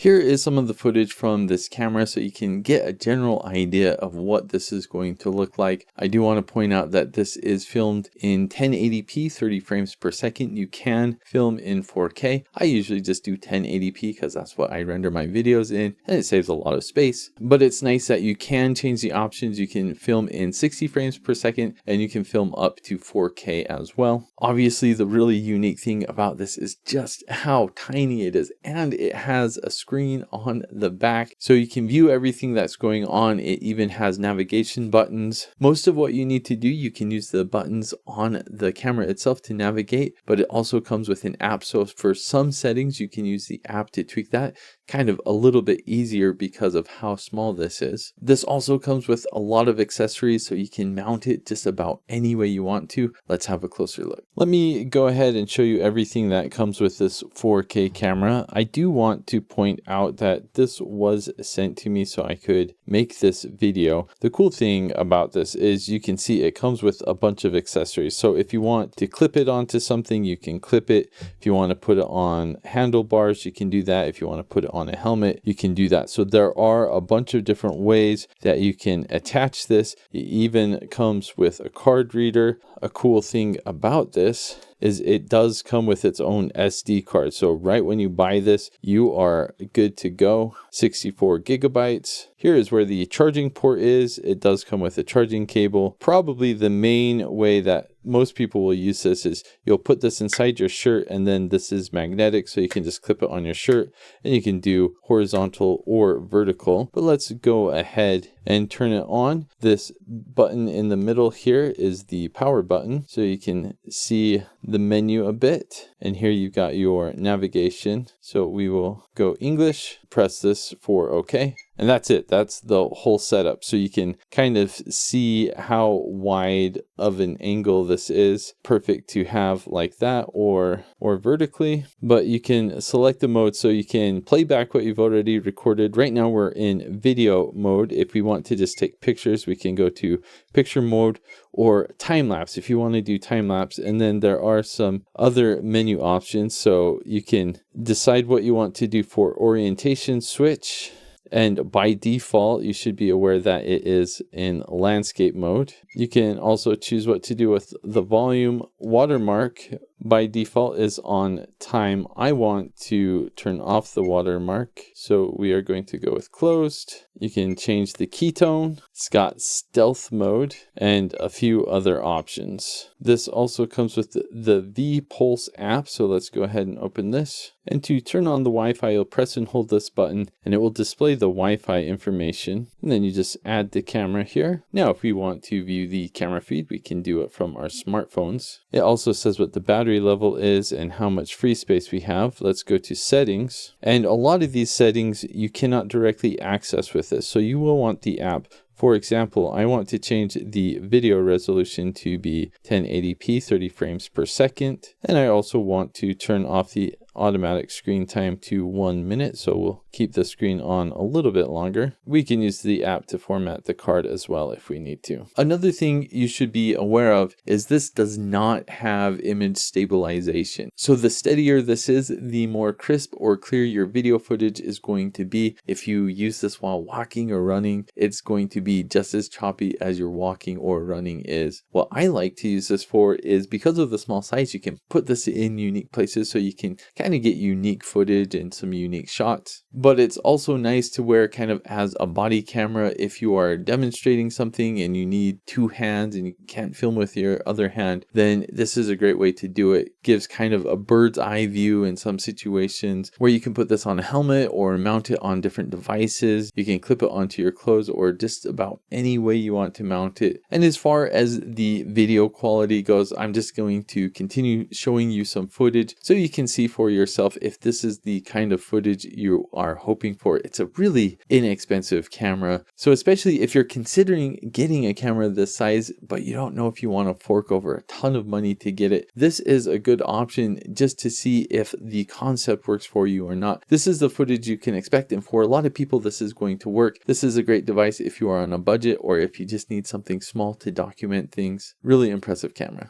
Here is some of the footage from this camera so you can get a general idea of what this is going to look like. I do want to point out that this is filmed in 1080p, 30 frames per second. You can film in 4K. I usually just do 1080p because that's what I render my videos in, and it saves a lot of space. But it's nice that you can change the options. You can film in 60 frames per second and you can film up to 4K as well. Obviously, the really unique thing about this is just how tiny it is, and it has a screen on the back so you can view everything that's going on. It even has navigation buttons. Most of what you need to do, you can use the buttons on the camera itself to navigate, but it also comes with an app. So for some settings, you can use the app to tweak that. Kind of a little bit easier because of how small this is. This also comes with a lot of accessories, so you can mount it just about any way you want to. Let's have a closer look. Let me go ahead and show you everything that comes with this 4K camera. I do want to point out that this was sent to me so I could make this video. The cool thing about this is you can see it comes with a bunch of accessories. So if you want to clip it onto something, you can clip it. If you want to put it on handlebars, you can do that. If you want to put it on a helmet, you can do that. So there are a bunch of different ways that you can attach this. It even comes with a card reader. A cool thing about this is it does come with its own SD card. So right when you buy this, you are good to go. 64 gigabytes. Here is where the charging port is. It does come with a charging cable. Probably the main way that most people will use this is you'll put this inside your shirt, and then this is magnetic, so you can just clip it on your shirt and you can do horizontal or vertical. But let's go ahead and turn it on. This button in the middle here is the power button, so you can see the menu a bit. And here you've got your navigation. So we will go English, press this for OK. And that's it. That's the whole setup. So you can kind of see how wide of an angle this is. Perfect to have like that or vertically. But you can select the mode so you can play back what you've already recorded. Right now we're in video mode. If we want to just take pictures, we can go to picture mode or time lapse if you want to do time lapse. And then there are some other menu options. So you can decide what you want to do for orientation switch. And by default, you should be aware that it is in landscape mode. You can also choose what to do with the volume. Watermark by default is on time. I want to turn off the watermark, so we are going to go with closed. You can change the ketone. It's got stealth mode and a few other options. This also comes with the V-Pulse app, so let's go ahead and open this. And to turn on the Wi-Fi, you'll press and hold this button and it will display the Wi-Fi information. And then you just add the camera here. Now, if we want to view the camera feed, we can do it from our smartphones. It also says what the battery level is and how much free space we have. Let's go to settings. And a lot of these settings you cannot directly access with this, so you will want the app. For example, I want to change the video resolution to be 1080p, 30 frames per second. And I also want to turn off the automatic screen time to 1 minute, so we'll keep the screen on a little bit longer. We can use the app to format the card as well if we need to. Another thing you should be aware of is this does not have image stabilization. So the steadier this is, the more crisp or clear your video footage is going to be. If you use this while walking or running, it's going to be just as choppy as your walking or running is. What I like to use this for is because of the small size, you can put this in unique places so you can kind of get unique footage and some unique shots. But it's also nice to wear kind of as a body camera if you are demonstrating something and you need two hands and you can't film with your other hand, then this is a great way to do it. Gives kind of a bird's eye view in some situations where you can put this on a helmet or mount it on different devices. You can clip it onto your clothes or just about any way you want to mount it. And as far as the video quality goes, I'm just going to continue showing you some footage so you can see for yourself if this is the kind of footage you are hoping for. It's a really inexpensive camera. So especially if you're considering getting a camera this size, but you don't know if you want to fork over a ton of money to get it, this is a good option just to see if the concept works for you or not. This is the footage you can expect, and for a lot of people this is going to work. This is a great device if you are on a budget or if you just need something small to document things. Really impressive camera.